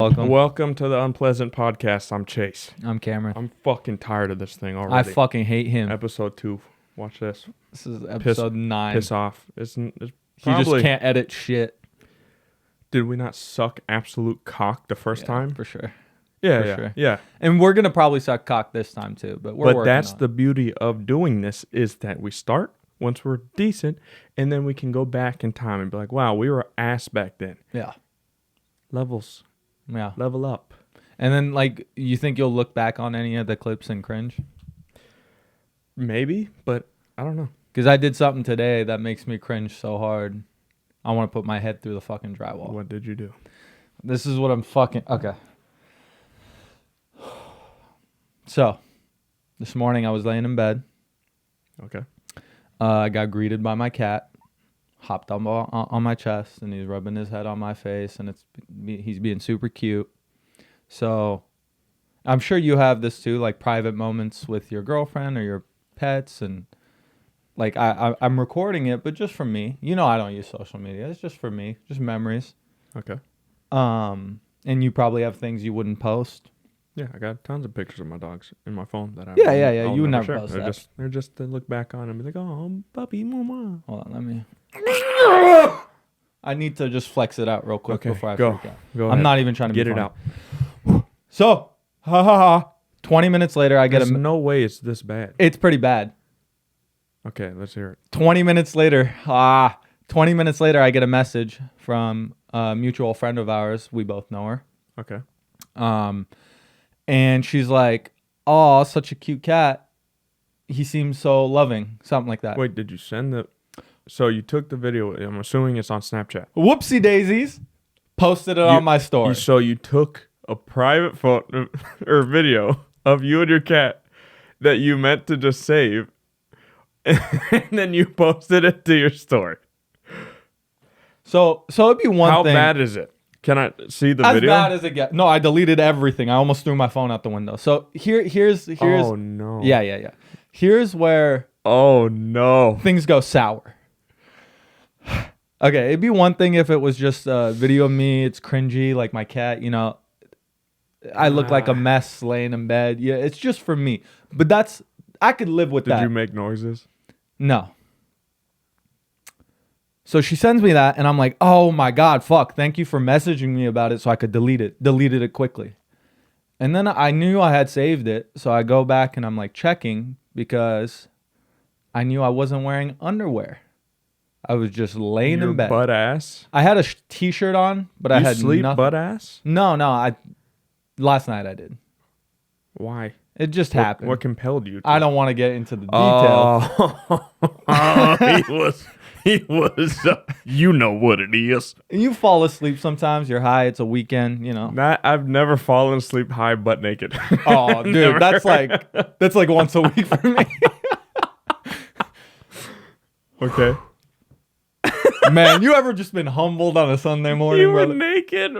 Welcome to the Unpleasant Podcast. I'm Chase. I'm Cameron. I'm fucking tired of this thing already. I fucking hate him. Episode 2. Watch this. This is episode 9. Piss off. It's He probably, just can't edit shit. Did we not suck absolute cock the first time? For sure. Yeah. Sure. And we're going to probably suck cock this time too, but we're working that's on the beauty of doing this is that we start once we're decent and then we can go back in time and be like, wow, we were ass back then. Yeah. Levels. Yeah. Level up. And then, like, you think you'll look back on any of the clips and cringe? Maybe, but I don't know. Because I did something today that makes me cringe so hard. I want to put my head through the fucking drywall. What did you do? This is what I'm fucking... Okay. So, this morning I was laying in bed. Okay. I got greeted by my cat. Hopped on my chest, and he's rubbing his head on my face, and he's being super cute. So I'm sure you have this too, like private moments with your girlfriend or your pets, and like I'm recording it, but just for me. You know, I don't use social media. It's just for me, just memories. Okay. And you probably have things you wouldn't post. Yeah, I got tons of pictures of my dogs in my phone that I Yeah. I'll You would never share. post They're that. they're just to look back on and be like, oh, puppy, mama. Hold on, let me. I need to just flex it out real quick before I freak out. Go I'm ahead. not even trying to Get be it funny. out. So, 20 minutes later, I get There's no way it's this bad. It's pretty bad. Okay, let's hear it. 20 minutes later, I get a message from a mutual friend of ours. We both know her. Okay. And she's like, "Oh, such a cute cat. He seems so loving." Something like that. Wait, did you send the... So you took the video. I'm assuming it's on Snapchat. Whoopsie daisies. Posted it on my story. So you took a private photo or video of you and your cat that you meant to just save. And then you posted it to your story. So it'd be one How thing. bad is it? Can I see the As video? bad as it gets. No, I deleted everything. I almost threw my phone out the window. So here's. Oh, no. Yeah. Here's where Oh, no. things go sour. Okay, it'd be one thing if it was just a video of me. It's cringy, like my cat. You know, I look like a mess laying in bed. Yeah, it's just for me. But I could live with that. Did you make noises? No. So she sends me that, and I'm like, oh my God, fuck. Thank you for messaging me about it so I could delete it. Deleted it quickly. And then I knew I had saved it. So I go back and I'm like checking because I knew I wasn't wearing underwear. I was just laying Your in bed. butt ass? I had a t-shirt on, but I You had sleep nothing. butt ass? No. Last night I did. Why? It just happened. What compelled you to? I don't want to get into the details. He was. You know what it is. You fall asleep sometimes. You're high. It's a weekend, you know. I've never fallen asleep high butt naked. Oh, dude, Never. that's like once a week for me. Okay. Man, you ever just been humbled on a Sunday morning, You were brother? naked.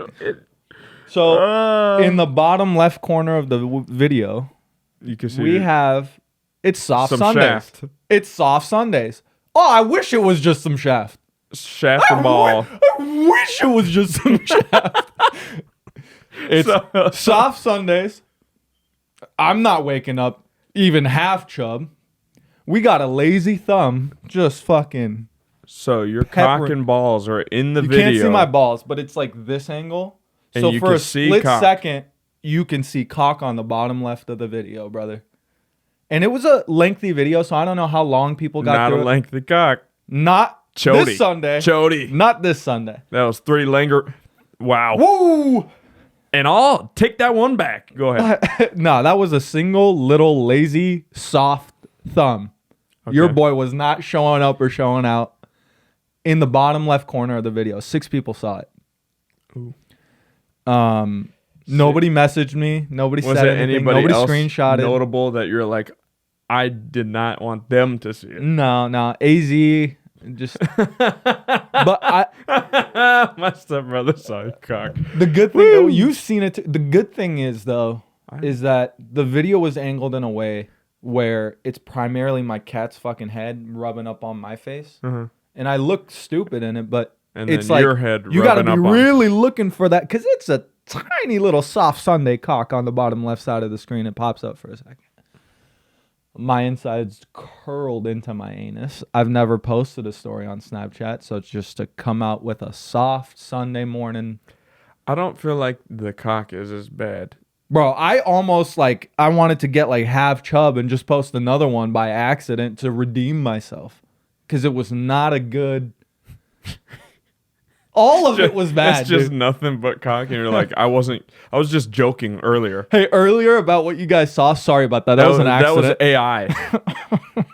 So in the bottom left corner of the video, You can see we have it's soft some Sundays. shaft. It's soft Sundays. Oh, I wish it was just some shaft. Shaft and ball. I wish it was just some shaft. It's soft Sundays. I'm not waking up even half chub. We got a lazy thumb, just fucking. So your Pepper- cock and balls are in the You video. can't see my balls, but it's like this angle. And So you for can a see split cock. second, you can see cock on the bottom left of the video, brother. And it was a lengthy video, so I don't know how long people got Not a through it. lengthy cock. Not Chody. this Sunday. Chody. Not this Sunday. That was 3 linger. Wow. Woo! And all take that one back. Go ahead. No, that was a single little lazy soft thumb. Okay. Your boy was not showing up or showing out. In the bottom left corner of the video, 6 people saw it. Ooh. Nobody messaged me. Nobody Was said it anything. anybody Nobody else screenshotted. notable that you're like, I did not want them to see it? No, AZ just. But My stepbrother saw your cock. the good thing you've seen it. The good thing is though, is that the video was angled in a way where it's primarily my cat's fucking head rubbing up on my face, and I look stupid in it, but And it's then like your head you got to rubbing be up on- really looking for that because it's a tiny little soft Sunday cock on the bottom left side of the screen. It pops up for a second. My insides curled into my anus. I've never posted a story on Snapchat, so it's just to come out with a soft Sunday morning. I don't feel like the cock is as bad. Bro, I almost like I wanted to get like half chub and just post another one by accident to redeem myself because it was not a good. All of it was bad. It's just dude. nothing but cock, and you're like, I was just joking earlier. Hey, earlier about what you guys saw. Sorry about that. That was an accident. That was AI.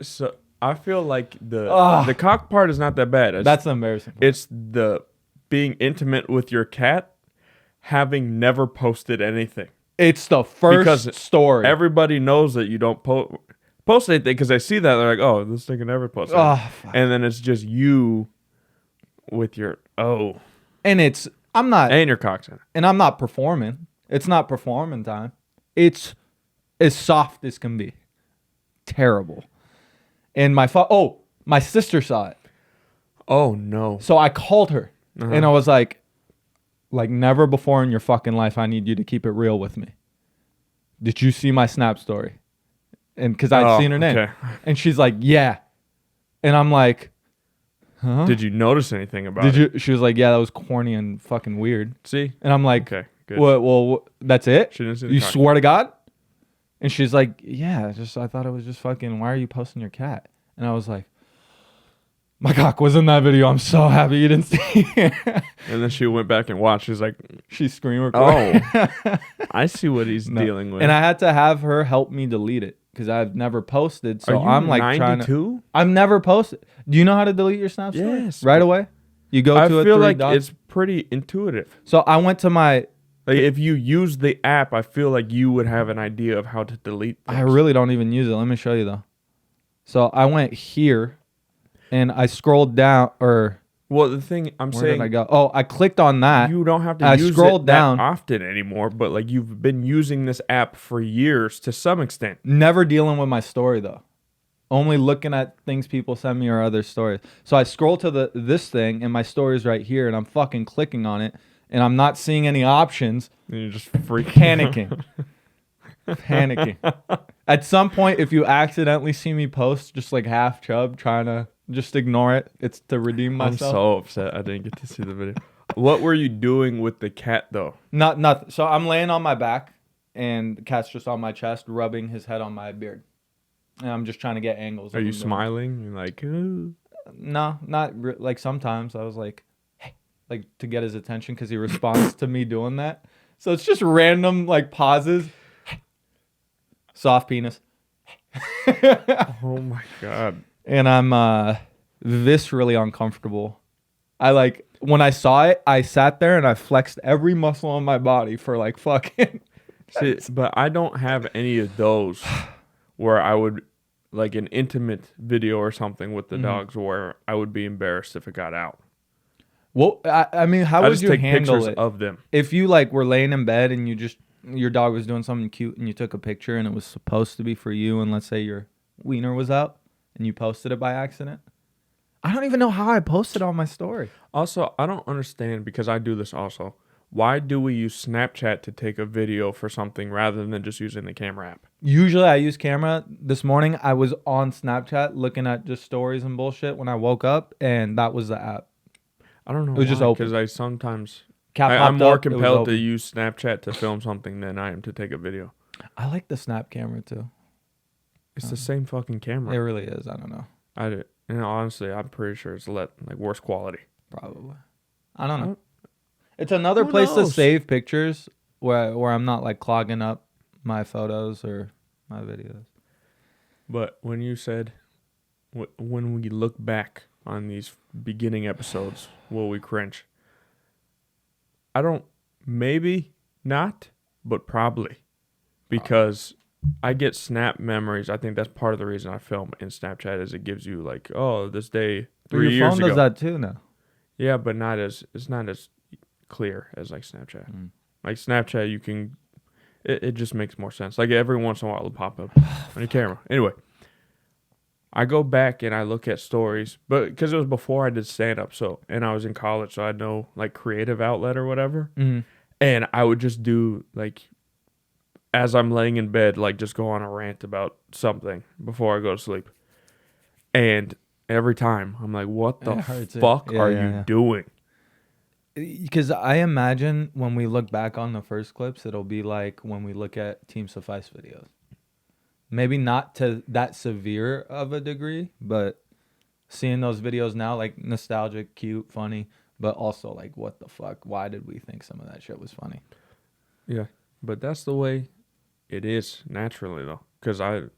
So I feel like the cock part is not that bad. That's the embarrassing part. It's the being intimate with your cat, having never posted anything. It's the first Because story. Everybody knows that you don't post anything because they see that they're like, oh, this thing can never post anything. Oh, And then it's just you with your and it's I'm not and your cock's in it. and I'm not performing. It's not performing time. It's as soft as can be. Terrible. And my sister saw it. Oh no. So I called her and I was like never before in your fucking life I need you to keep it real with me. Did you see my Snap story? And because I'd seen her name. Okay. And she's like, yeah. And I'm like, huh? Did you notice anything about it? She was like, yeah, that was corny and fucking weird. See? And I'm like, Okay, good. Well, that's it? She didn't see the You cock. swear to God? And she's like, yeah, I thought it was just fucking, why are you posting your cat? And I was like, my cock was in that video. I'm so happy you didn't see it. And then she went back and watched. She's like, She screamed recorded. oh, I see what he's dealing with. And I had to have her help me delete it because I've never posted. So Are you I'm like 92? trying to. I've never posted. Do you know how to delete your Snap story? Yes. Right away? You go I to it. feel like it's pretty intuitive. So I went to my. Like if you use the app, I feel like you would have an idea of how to delete things. I really don't even use it. Let me show you though. So I went here, and I scrolled down. Or Well, the thing I'm where saying, did I go? Oh, I clicked on that. you don't have to I use scrolled it down. that often anymore. But like you've been using this app for years to some extent. Never dealing with my story though. Only looking at things people send me or other stories. So I scroll to this thing, and my story's right here, and I'm fucking clicking on it, and I'm not seeing any options. And you're just freaking Panicking. At some point, if you accidentally see me post just like half chub, trying to just ignore it. It's to redeem I'm myself. so upset I didn't get to see the video. What were you doing with the cat though? Nothing. So I'm laying on my back, and the cat's just on my chest, rubbing his head on my beard. And I'm just trying to get angles. Are you smiling? You're like, ooh. No, like sometimes I was like, hey, like to get his attention because he responds to me doing that. So it's just random like pauses. Soft penis. Oh my god. And I'm viscerally uncomfortable. When I saw it, I sat there and I flexed every muscle on my body for like fucking. See, but I don't have any of those where I would like an intimate video or something with the dogs where I would be embarrassed if it got out. Well, I mean, how I would just you take handle pictures it of them. if you like were laying in bed and your dog was doing something cute and you took a picture and it was supposed to be for you, and let's say your wiener was out and you posted it by accident? I don't even know how I posted on my story. Also, I don't understand because I do this also. Why do we use Snapchat to take a video for something rather than just using the camera app? Usually I use camera. This morning I was on Snapchat looking at just stories and bullshit when I woke up, and that was the app. I don't know. It was just open. Because I sometimes Cat I'm popped more up, it was compelled to open. use Snapchat to film something than I am to take a video. I like the Snap camera too. It's the same fucking It camera. really is. I don't know. And honestly, I'm pretty sure it's like worse quality. Probably. I don't know. It's another Who place to knows? save pictures where I'm not like clogging up my photos or my videos. But when you said, when we look back on these beginning episodes, will we cringe? Maybe not, but probably. Because I get Snap memories. I think that's part of the reason I film in Snapchat is it gives you like, oh, this day 3 Your years phone ago. does that too now. Yeah, but it's not as clear as like Snapchat. Like Snapchat, you can, it just makes more sense. Like every once in a while it'll pop up on your camera. Anyway, I go back and I look at stories, but because it was before I did stand up, so and I was in college, so I had no like creative outlet or whatever. Mm-hmm. And I would just do like as I'm laying in bed, like just go on a rant about something before I go to sleep. And every time I'm like, what the fuck are you doing? Because I imagine when we look back on the first clips, it'll be like when we look at Team Suffice videos. Maybe not to that severe of a degree, but seeing those videos now, like nostalgic, cute, funny, but also like, what the fuck? Why did we think some of that shit was funny? Yeah, but that's the way it is naturally, though. Because I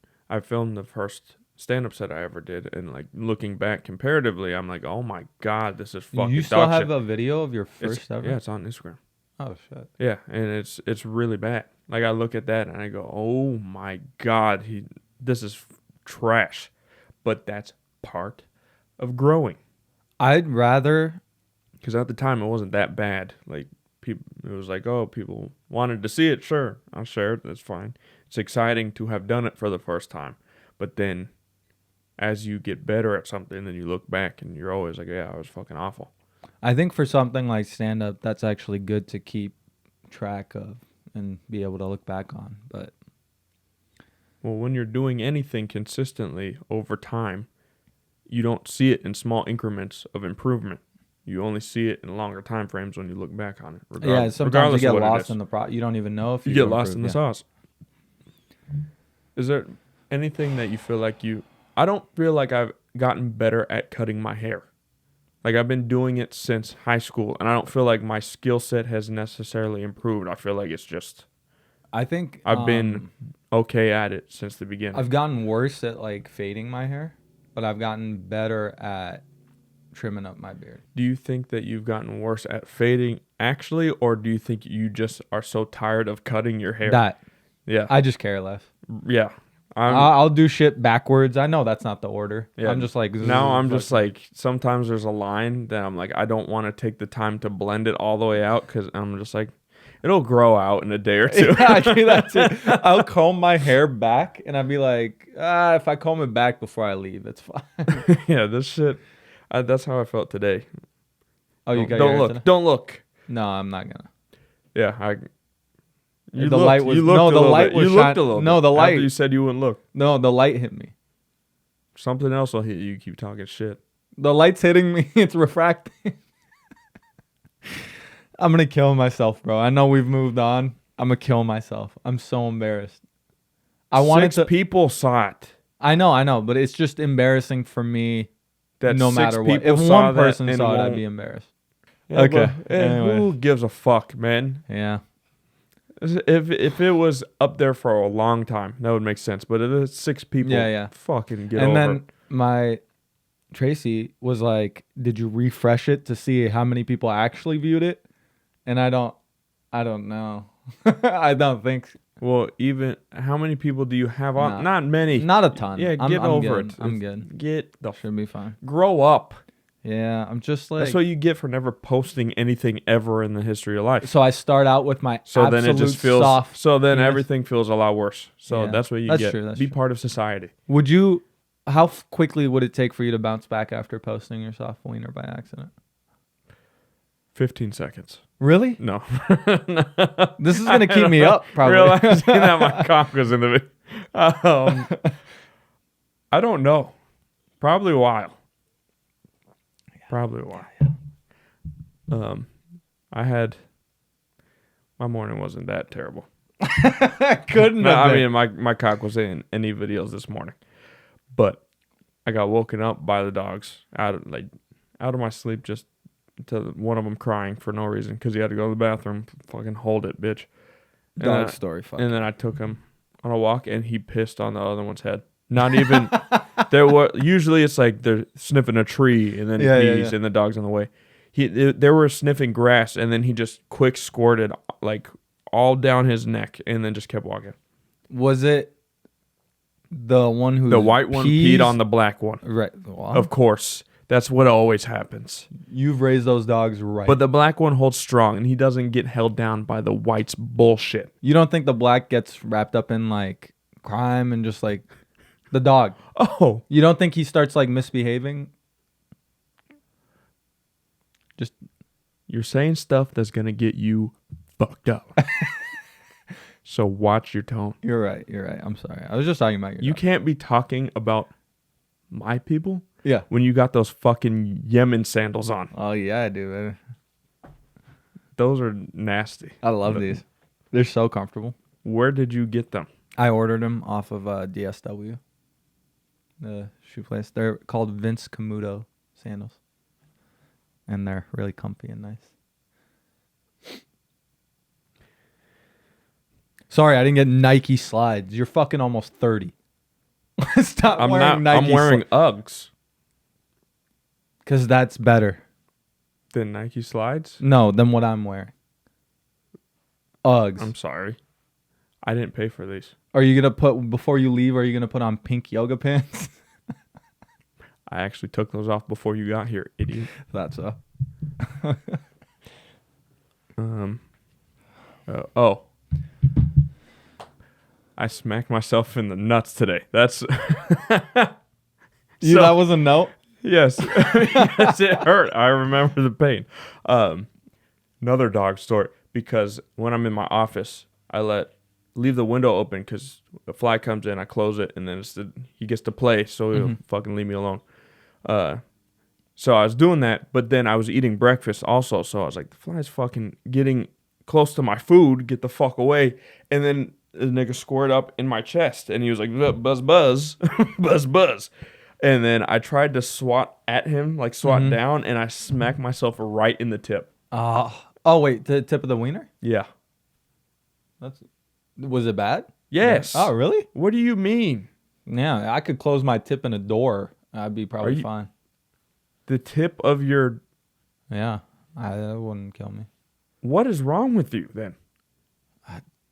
filmed the first stand-up set I ever did, and like looking back comparatively, I'm like, oh my god, this is fucking You still dog have shit. a video of your first ever? Yeah, it's on Instagram. Oh shit. Yeah, and it's really bad. Like I look at that and I go, "Oh my god, this is trash." But that's part of growing. I'd rather Cuz at the time it wasn't that bad. Like people it was like, "Oh, people wanted to see it, sure. I'll share it. That's fine." It's exciting to have done it for the first time. But then as you get better at something, then you look back and you're always like, "Yeah, I was fucking awful." I think for something like stand up, that's actually good to keep track of and be able to look back on. But well, when you're doing anything consistently over time, you don't see it in small increments of improvement. You only see it in longer time frames when you look back on it. Yeah, sometimes you get lost in the process. You don't even know if you get lost in the sauce. Is there anything that you feel like I don't feel like I've gotten better at cutting my hair. Like I've been doing it since high school, and I don't feel like my skill set has necessarily improved. I feel like it's just I think I've been okay at it since the beginning. I've gotten worse at like fading my hair, but I've gotten better at trimming up my beard. Do you think that you've gotten worse at fading actually, or do you think you just are so tired of cutting your hair? That. Yeah. I just care less. Yeah. I'll do shit backwards. I know that's not the order. Yeah. I'm just like now I'm just like sometimes there's a line that I'm like I don't want to take the time to blend it all the way out because I'm just like it'll grow out in a day or two. Yeah, I do that too. I'll comb my hair back and I'll be like, if I comb it back before I leave, it's fine. Yeah, this shit. That's how I felt today. Oh, you got don't look. today? Don't look. No, I'm not gonna. Yeah, You the light was no, the light was you looked a little. No, the light. After you said you wouldn't look. No, the light hit me. Something else will hit you. You keep talking shit. The light's hitting me. It's refracting. I'm gonna kill myself, bro. I know we've moved on. I'm gonna kill myself. I'm so embarrassed. Six people saw it. I know, but it's just embarrassing for me. That no matter what. If one person saw it, I'd be embarrassed. Yeah, okay. Anyway. Who gives a fuck, man? Yeah. If it was up there for a long time, that would make sense. But if it's 6 people, fucking get over it. And then my Tracy was like, "Did you refresh it to see how many people actually viewed it?" And I don't know. I don't think. Well, even how many people do you have on? Not many. Not a ton. Yeah, get over it. I'm good. Should be fine. Grow up. Yeah, I'm just like. That's what you get for never posting anything ever in the history of life. So I start out with my then it just feels soft. So then everything feels a lot worse. So that's what you get. That's Be true. part of society. Would you? How quickly would it take for you to bounce back after posting your soft wiener by accident? 15 seconds. Really? No. This is gonna keep me up. Probably realizing that my cock was in the video. I don't know. Probably a while. I had my morning wasn't that terrible. Couldn't have I been. mean, my cock was in any videos this morning, but I got woken up by the dogs out of my sleep just to one of them crying for no reason because he had to go to the bathroom. Fucking hold it, bitch. Dog story. Fuck. And then I took him on a walk and he pissed on the other one's head. Not even there were usually it's like they're sniffing a tree and then he pees and the dog's on the way. They were sniffing grass and then he just quick squirted like all down his neck and then just kept walking. Was it the one who the white one peed on the black one? Right. Wow. Of course. That's what always happens. You've raised those dogs right. But the black one holds strong and he doesn't get held down by the white's bullshit. You don't think the black gets wrapped up in like crime and just like The dog. Oh, You don't think he starts like misbehaving? Just you're saying stuff that's gonna get you fucked up. So watch your tone. You're right. I'm sorry. I was just talking about your You dog. can't be talking about my people Yeah. when you got those fucking Yemen sandals on. Oh yeah, I do, man. Those are nasty. I love But these. They're so comfortable. Where did you get them? I ordered them off of DSW, the shoe place. They're called Vince Camuto sandals, and they're really comfy and nice. Sorry, I didn't get Nike slides. You're fucking almost 30. Stop I'm wearing not. Nike I'm wearing Uggs. because that's better. Than Nike slides. No, than what I'm wearing. Uggs. I'm sorry. I didn't pay for these. Are you gonna put before you leave? Are you gonna put on pink yoga pants? I actually took those off before you got here, idiot. That's so. Oh. I smacked myself in the nuts today. That's That So- was a note. yes. Yes, it hurt. I remember the pain. Another dog story, because when I'm in my office, I leave the window open because a fly comes in, I close it, and then he gets to play, so he'll fucking leave me alone. So I was doing that, but then I was eating breakfast also, so I was like, the fly's fucking getting close to my food, get the fuck away. And then the nigga squared up in my chest, and he was like, buzz, buzz, buzz, buzz. And then I tried to swat at him, like swat down, and I smacked myself right in the tip. Oh wait, the tip of the wiener. Yeah. Was it bad? Yes. Oh really? What do you mean? Yeah, I could close my tip in a door. I'd be probably fine. The tip of your... Yeah, that wouldn't kill me. What is wrong with you then?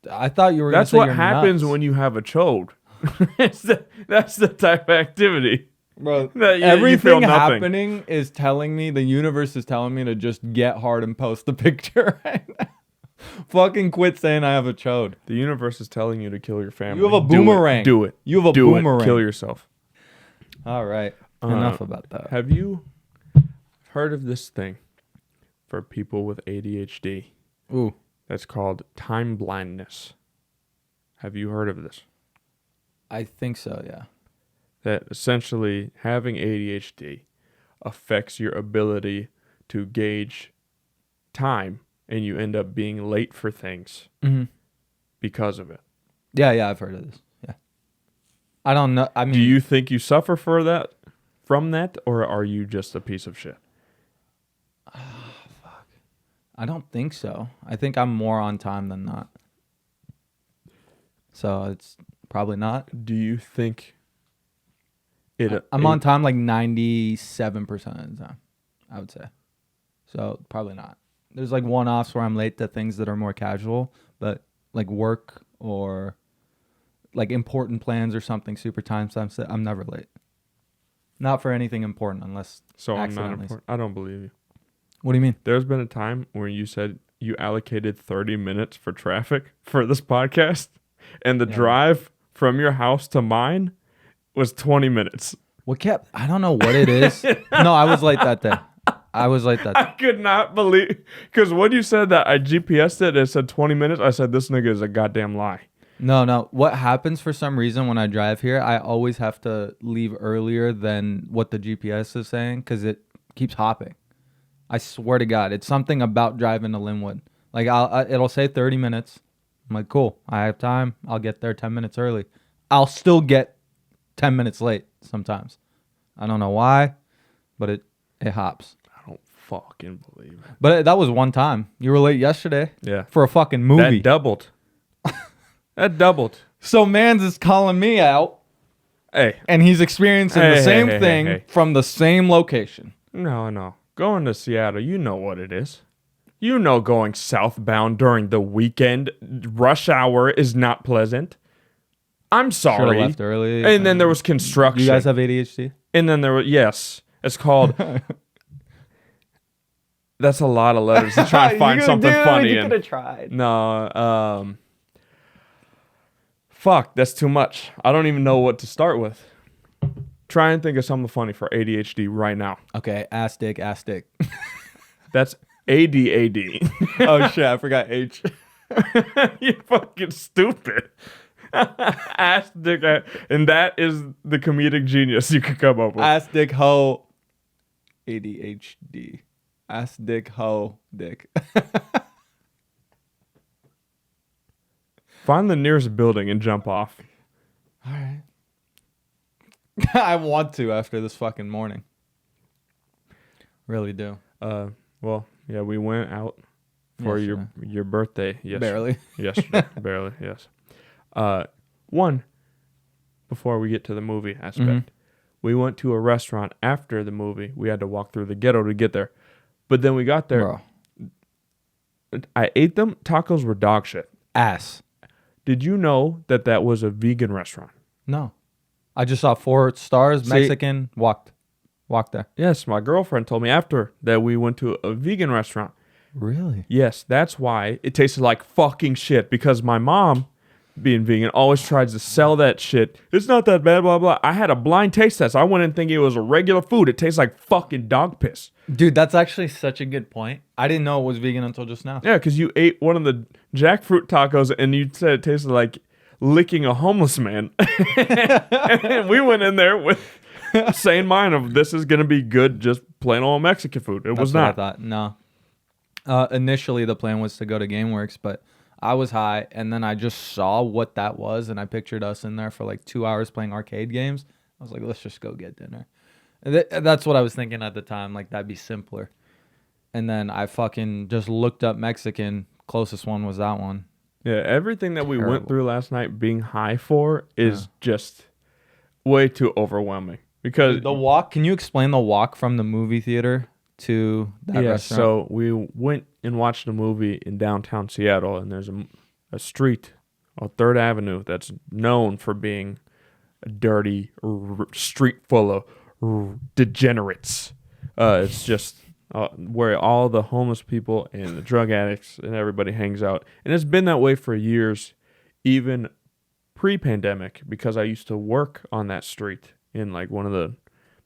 I thought you were. That's gonna say what you're happens nuts. when you have a chode. That's the type of activity. Bro, That you everything feel nothing. happening is telling me, the universe is telling me to just get hard and post the picture right now. Fucking quit saying I have a chode. The universe is telling you to kill your family. You have a Do it. boomerang. Do it. You have a Do boomerang. it. Kill yourself. All right. Enough about that. Have you heard of this thing for people with ADHD? Ooh. That's called time blindness. Have you heard of this? I think so, yeah. That essentially having ADHD affects your ability to gauge time, and you end up being late for things because of it. Yeah, I've heard of this. Yeah. I don't know. I mean, Do you think you suffer from that, or are you just a piece of shit? I don't think so. I think I'm more on time than not. So it's probably not. Do you think I'm on time like 97% of the time, I would say. So probably not. There's like one-offs where I'm late to things that are more casual, but like work or like important plans or something super time sensitive, I'm never late. Not for anything important unless So I'm not accidentally. important. I don't believe you. What do you mean? There's been a time where you said you allocated 30 minutes for traffic for this podcast, and the drive from your house to mine was 20 minutes. I don't know what it is. No, I was late that day. I could not believe, because when you said that, I GPSed it and it said 20 minutes. I said, this nigga is a goddamn lie. No. What happens for some reason when I drive here, I always have to leave earlier than what the GPS is saying because it keeps hopping. I swear to God, it's something about driving to Linwood. Like it'll say 30 minutes. I'm like, cool, I have time. I'll get there 10 minutes early. I'll still get 10 minutes late sometimes. I don't know why, but it hops. I don't fucking believe it. But that was one time. You were late yesterday. Yeah. For a fucking movie. That doubled. That doubled. So Mans is calling me out. Hey. And he's experiencing the same thing hey. from the same location. No. Going to Seattle, you know what it is. You know going southbound during the weekend, rush hour is not pleasant. I'm sorry. Should have left early. And then there was construction. You guys have ADHD? And then there was, yes. It's called... That's a lot of letters to try and find something funny in. You could have tried. No, fuck, that's too much. I don't even know what to start with. Try and think of something funny for ADHD right now. Okay, ass dick, ass dick. That's ADAD. Oh shit, I forgot H. You fucking stupid. Ass dick, and that is the comedic genius you could come up with. Ass dick hoe. ADHD. Ass dick hoe dick. Find the nearest building and jump off. All right. I want to after this fucking morning. Really do. Well, yeah, we went out for your birthday yesterday. Barely. Yesterday. Barely, yes. One, before we get to the movie aspect, we went to a restaurant after the movie. We had to walk through the ghetto to get there. But then we got there. Bro. I ate them. Tacos were dog shit. Ass. Did you know that that was a vegan restaurant? No. I just saw 4 stars, Mexican, walked there. Yes, my girlfriend told me after that we went to a vegan restaurant. Really? Yes, that's why it tasted like fucking shit, because my mom, being vegan, always tries to sell that shit. It's not that bad, blah, blah. I had a blind taste test. I went in thinking it was a regular food. It tastes like fucking dog piss. Dude, that's actually such a good point. I didn't know it was vegan until just now. Yeah, because you ate one of the jackfruit tacos and you said it tasted like licking a homeless man. And we went in there with the sane mind of this is going to be good, just plain old Mexican food. It was That's not. what I thought. No. Initially, the plan was to go to GameWorks, but I was high, and then I just saw what that was, and I pictured us in there for like 2 hours playing arcade games. I was like, let's just go get dinner. That's what I was thinking at the time. Like, that'd be simpler. And then I fucking just looked up Mexican. Closest one was that one. Yeah, everything that we Terrible. went through last night being high for is just way too overwhelming. Because The walk, can you explain the walk from the movie theater to that restaurant? So we went and watched a movie in downtown Seattle, and there's a street, 3rd Avenue, that's known for being a dirty street full of degenerates. It's just where all the homeless people and the drug addicts and everybody hangs out. And it's been that way for years, even pre-pandemic, because I used to work on that street in like one of the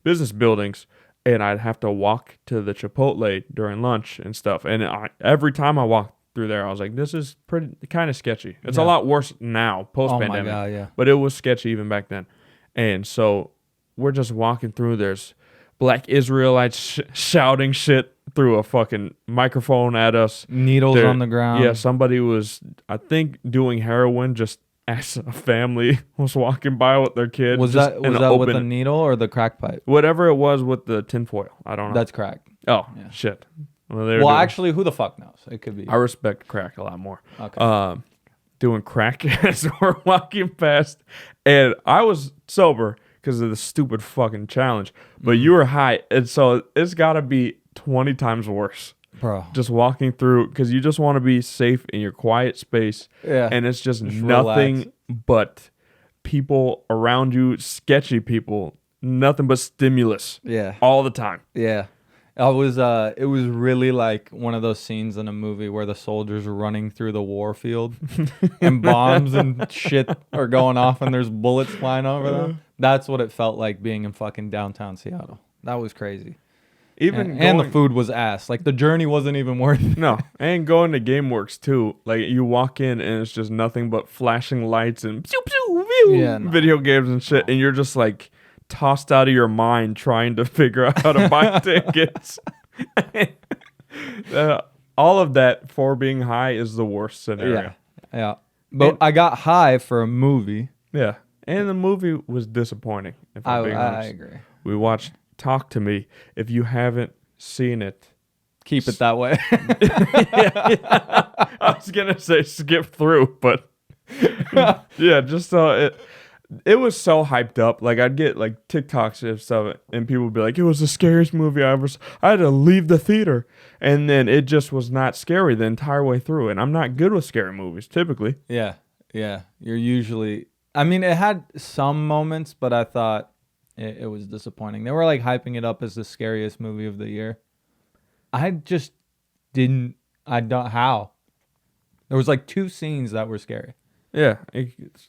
business buildings, and I'd have to walk to the Chipotle during lunch and stuff. And every time I walked through there, I was like, this is pretty kind of sketchy. It's a lot worse now, post-pandemic. Oh my God, yeah. But it was sketchy even back then. And so we're just walking through. There's black Israelites shouting shit through a fucking microphone at us. Needles on the ground. Yeah, somebody was, I think, doing heroin just as a family was walking by with their kid. Was just that in with a needle or the crack pipe? whatever it was with the tinfoil. I don't know. That's crack. Oh, Yeah. shit. Well, actually, who the fuck knows? It could be. I respect crack a lot more. Okay. Doing crack as we're walking past, and I was sober because of the stupid fucking challenge, but you were high, and so it's got to be 20 times worse. Bro. Just walking through, because you just want to be safe in your quiet space, Yeah. and it's just Just nothing relax. but people around you, sketchy people, nothing but stimulus Yeah. all the time. Yeah. It was really like one of those scenes in a movie where the soldiers are running through the war field and bombs and shit are going off and there's bullets flying over them. That's what it felt like being in fucking downtown Seattle. That was crazy. And the food was ass. Like the journey wasn't even worth it. No, and going to GameWorks too. Like you walk in and it's just nothing but flashing lights and pew, pew, pew, Yeah, no. video games and shit, and you're just like tossed out of your mind trying to figure out how to buy tickets. All of that for being high is the worst scenario. Yeah. But I got high for a movie. Yeah. And the movie was disappointing, if I'm being I honest. agree. We watched Talk to Me. If you haven't seen it, Keep it that way. I was gonna say skip through, but yeah, just it was so hyped up. Like I'd get like TikToks and stuff, and people would be like, "It was the scariest movie I ever saw. I had to leave the theater," and then it just was not scary the entire way through. And I'm not good with scary movies typically. Yeah. You're usually. I mean, it had some moments, but I thought it was disappointing. They were like hyping it up as the scariest movie of the year. I just didn't. I don't. How? There was like 2 scenes that were scary. Yeah,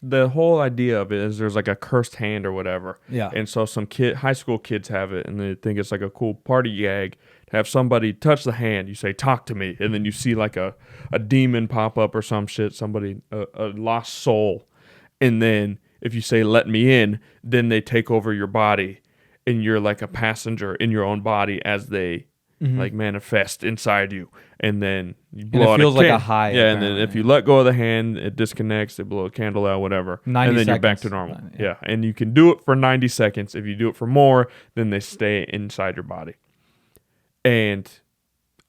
the whole idea of it is there's like a cursed hand or whatever. Yeah. And so some high school kids have it, and they think it's like a cool party gag to have somebody touch the hand. You say, "Talk to me," and then you see like a demon pop up or some shit, somebody a lost soul, and then if you say, "Let me in," then they take over your body, and you're like a passenger in your own body as they like manifest inside you, and then you blow it feels like a high. Yeah, and then if you let go of the hand, it disconnects. They blow a candle out, whatever, 90 and then seconds. you're back to normal. Yeah, and you can do it for 90 seconds. If you do it for more, then they stay inside your body. And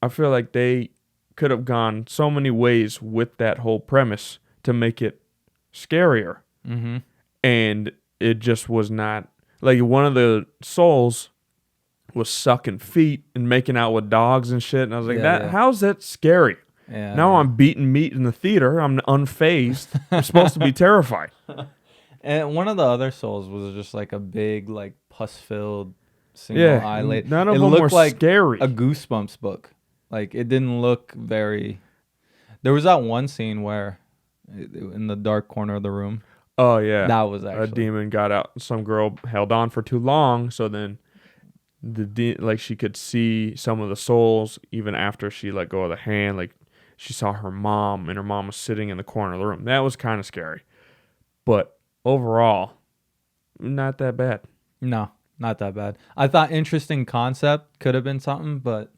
I feel like they could have gone so many ways with that whole premise to make it scarier, and it just was not. Like one of the souls was sucking feet and making out with dogs and shit, and I was like, how's that scary? Yeah, now I'm beating meat in the theater. I'm unfazed. I'm supposed to be terrified. And one of the other souls was just like a big, like pus-filled single eye lady. None of them were like scary. A Goosebumps book. Like it didn't look very. There was that one scene where, in the dark corner of the room. Oh yeah, that was actually a demon got out. Some girl held on for too long, so then like she could see some of the souls even after she let go of the hand. Like she saw her mom, and her mom was sitting in the corner of the room. That was kind of scary, but overall, not that bad. No, not that bad. I thought interesting concept, could have been something, but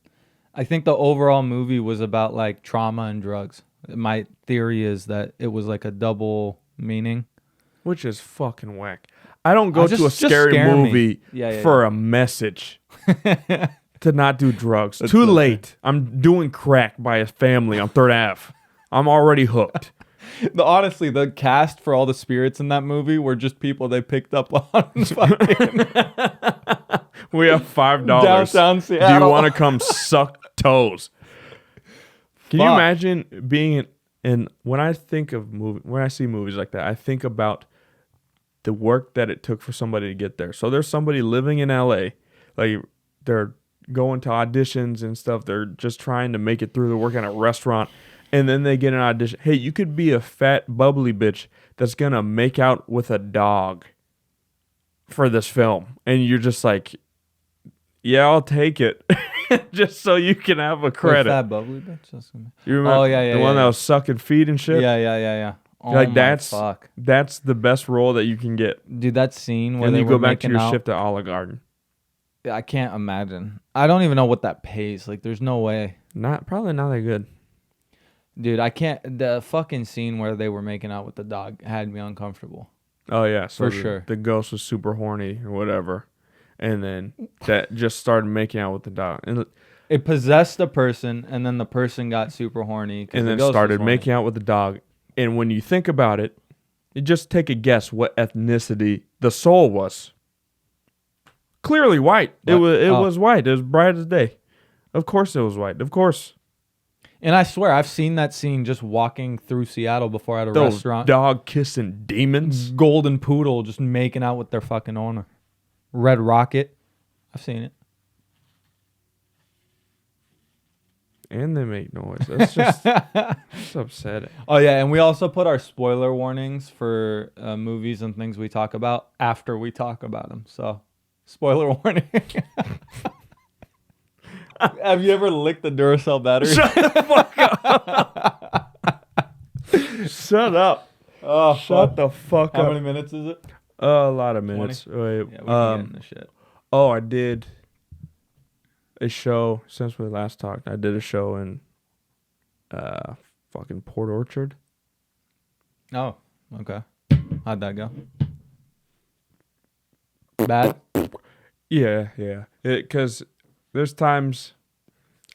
I think the overall movie was about like trauma and drugs. My theory is that it was like a double meaning, which is fucking whack. I don't go to a scary movie for a message to not do drugs. Too late. I'm doing crack by a family on 3rd Ave. I'm already hooked. Honestly, the cast for all the spirits in that movie were just people they picked up on. We have $5. Downtown Seattle. Do you want to come suck toes? Can you imagine being in when I think of when I see movies like that, I think about the work that it took for somebody to get there. So there's somebody living in LA, like they're going to auditions and stuff. They're just trying to make it through. They're working at a restaurant, and then they get an audition. Hey, you could be a fat, bubbly bitch that's going to make out with a dog for this film. And you're just like, yeah, I'll take it. Just so you can have a credit. Fat, bubbly bitch? You remember the one that was sucking feet and shit? Yeah. Oh like that's the best role that you can get. Dude, that scene where and you go back to your shift at Olive Garden. I can't imagine. I don't even know what that pays. Like, there's no way. Probably not that good. Dude, I can't. The fucking scene where they were making out with the dog had me uncomfortable. Oh yeah, so for sure. The ghost was super horny or whatever, and then that just started making out with the dog, and it possessed the person, and then the person got super horny, and then started making out with the dog. And when you think about it, you just take a guess what ethnicity the soul was. Clearly white. What? It was white. It was bright as day. Of course it was white. Of course. And I swear, I've seen that scene just walking through Seattle before at a restaurant. Dog kissing demons. Golden poodle just making out with their fucking owner. Red Rocket. I've seen it. And they make noise. That's just it's upsetting. Oh, yeah. And we also put our spoiler warnings for movies and things we talk about after we talk about them. So, spoiler warning. Have you ever licked the Duracell battery? Shut the fuck up. Shut up. Oh, shut the fuck up. How many minutes is it? A lot of minutes. Wait, yeah, we can get in the shit. Oh, I did a show since we last talked. I did a show in fucking Port Orchard. Oh, okay. How'd that go? Bad? Yeah. Because there's times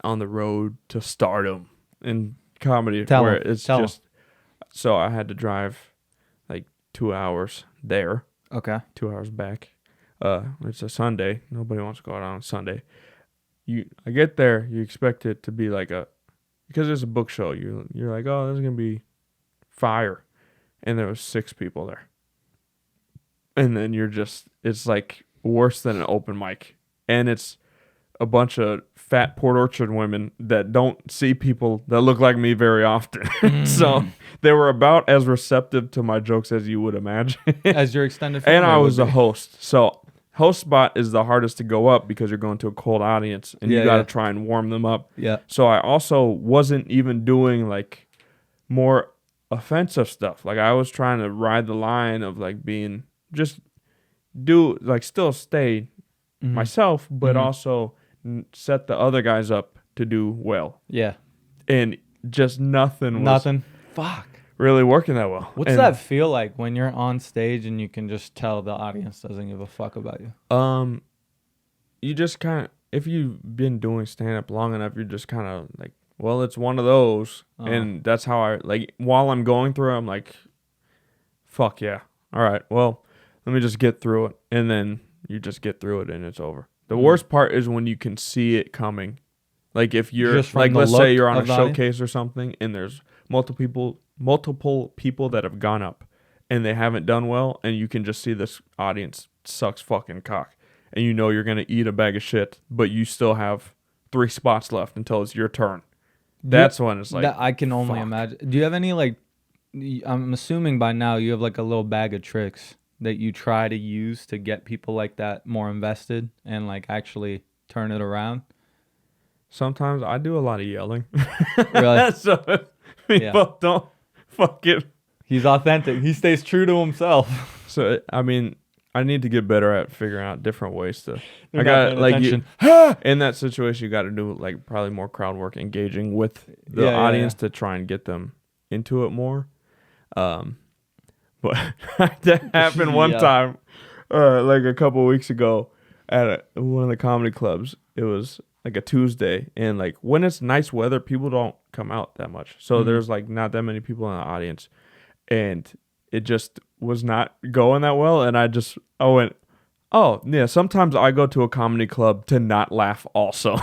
on the road to stardom in comedy where it's just... So I had to drive like 2 hours there. Okay. 2 hours back. It's a Sunday. Nobody wants to go out on Sunday. I get there, you expect it to be like because it's a book show, you're like, oh, there's gonna be fire, and there was 6 people there, and then it's like worse than an open mic, and it's a bunch of fat Port Orchard women that don't see people that look like me very often. So they were about as receptive to my jokes as you would imagine. As your extended family. And I was would a be. host. So host spot is the hardest to go up because you're going to a cold audience and you got to try and warm them up. Yeah. So I also wasn't even doing like more offensive stuff. Like I was trying to ride the line of like being just do like still stay myself, but also set the other guys up to do well. Yeah. And just nothing was Fuck. really working that well. What's that feel like when you're on stage and you can just tell the audience doesn't give a fuck about you? You just kind of, if you've been doing stand up long enough, you're just kind of like, well, it's one of those. And that's how I, like, while I'm going through it, I'm like, fuck yeah. All right, well, let me just get through it. And then you just get through it and it's over. The worst part is when you can see it coming. Like if you're, like, let's say you're on a showcase or something and there's multiple people that have gone up and they haven't done well, and you can just see this audience sucks fucking cock. And you know you're going to eat a bag of shit, but you still have 3 spots left until it's your turn. That's when it's like, that I can only imagine. Do you have any, like, I'm assuming by now you have like a little bag of tricks that you try to use to get people like that more invested and like actually turn it around? Sometimes I do a lot of yelling. Really? So people don't fucking. He's authentic. He stays true to himself. So I mean, I need to get better at figuring out different ways to. They're I got like attention. in that situation, you got to do like probably more crowd work, engaging with the audience to try and get them into it more. But that happened one time, like a couple of weeks ago, at one of the comedy clubs. It was like a Tuesday, and like when it's nice weather, people don't come out that much. So there's like not that many people in the audience, and it just was not going that well. And I went, oh yeah, sometimes I go to a comedy club to not laugh also.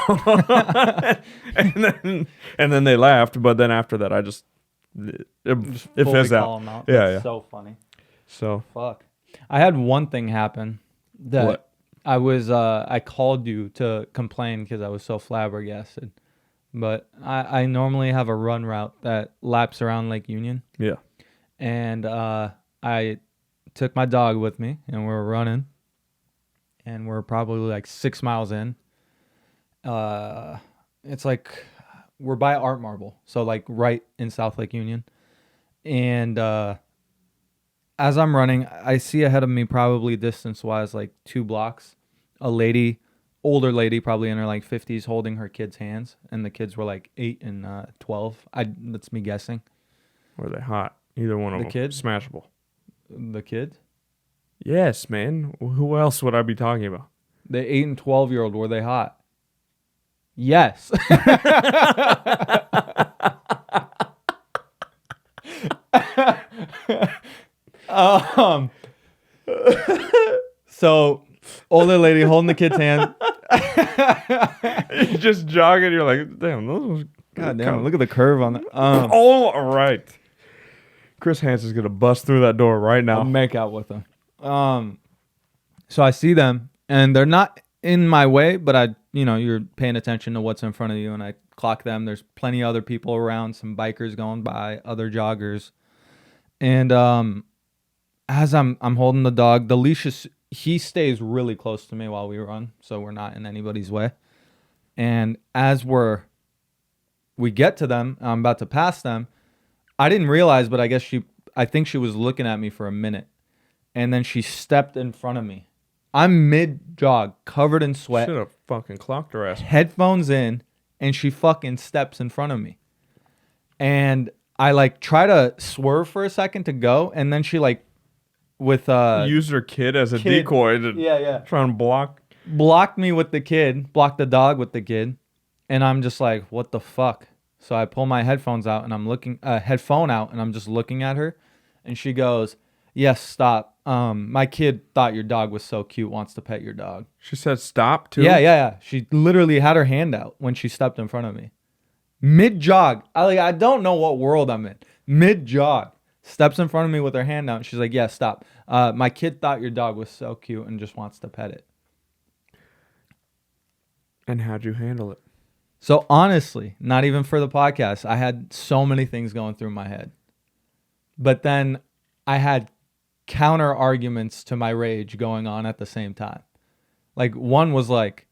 and then they laughed, but then after that I just it fizzed out. Yeah, That's so funny. So fuck. I had one thing happen that what? I called you to complain because I was so flabbergasted. But I normally have a run route that laps around Lake Union. Yeah. And I took my dog with me and we were running. And we're probably like 6 miles in. It's like we're by Art Marble, so like right in South Lake Union. And as I'm running, I see ahead of me, probably distance-wise, like 2 blocks, a lady, older lady, probably in her like 50s, holding her kids' hands, and the kids were like 8 and 12. That's me guessing. Were they hot? Either one of them. The kids? Smashable. The kids? Yes, man. Who else would I be talking about? The 8 and 12-year-old, were they hot? Yes. So older lady holding the kid's hand. You're just jogging. You're like, damn, those was God damn, look at the curve on that. all right. Chris Hansen's gonna bust through that door right now. I'll make out with them. So I see them, and they're not in my way, but you're paying attention to what's in front of you, and I clock them. There's plenty of other people around, some bikers going by, other joggers, and as I'm holding the dog, the leash he stays really close to me while we run, so we're not in anybody's way. And as we get to them, I'm about to pass them. I didn't realize, but I think she was looking at me for a minute, and then she stepped in front of me. I'm mid-jog, covered in sweat. Should have fucking clocked her ass. Headphones in, and she fucking steps in front of me. And I like try to swerve for a second to go, and then she like with use her kid as a decoy to try and blocked me with the kid, blocked the dog with the kid, and I'm just like, what the fuck? So I pull my headphones out and I'm looking headphone out and I'm just looking at her, and she goes, "Yes, stop. My kid thought your dog was so cute, wants to pet your dog." She said stop too? Yeah. She literally had her hand out when she stepped in front of me. Mid-jog. I don't know what world I'm in. Mid-jog. Steps in front of me with her hand out, and she's like, "Yeah, stop. My kid thought your dog was so cute and just wants to pet it." And how'd you handle it? So honestly, not even for the podcast, I had so many things going through my head. But then I had counter arguments to my rage going on at the same time. Like one was like,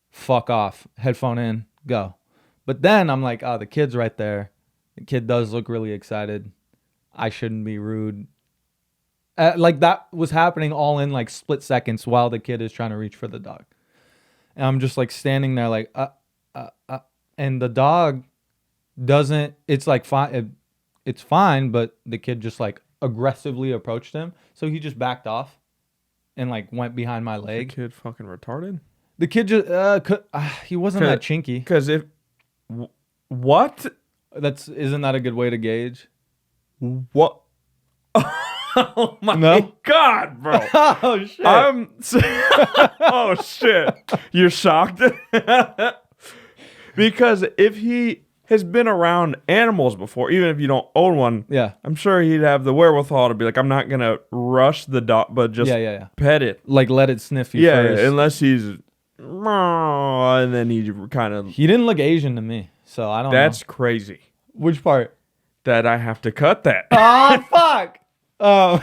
fuck off, headphone in, go. But then I'm like, oh, the kid's right there. The kid does look really excited. I shouldn't be rude. Like that was happening all in like split seconds while the kid is trying to reach for the dog. And I'm just like standing there like, and the dog doesn't, it's like fine. It's fine, but the kid just like aggressively approached him. So he just backed off and like went behind my leg. The kid fucking retarded? The kid just, he wasn't that chinky. Because if, what? Isn't that a good way to gauge? What? Oh my God, bro. Oh shit. Oh shit. You're shocked? Because if he has been around animals before, even if you don't own one, yeah, I'm sure he'd have the wherewithal to be like, I'm not going to rush the dog, but just pet it. Like let it sniff you first. Yeah, unless he's, and then he kind of. He didn't look Asian to me, so I don't know. That's crazy. Which part? That I have to cut that. Oh, fuck. Oh.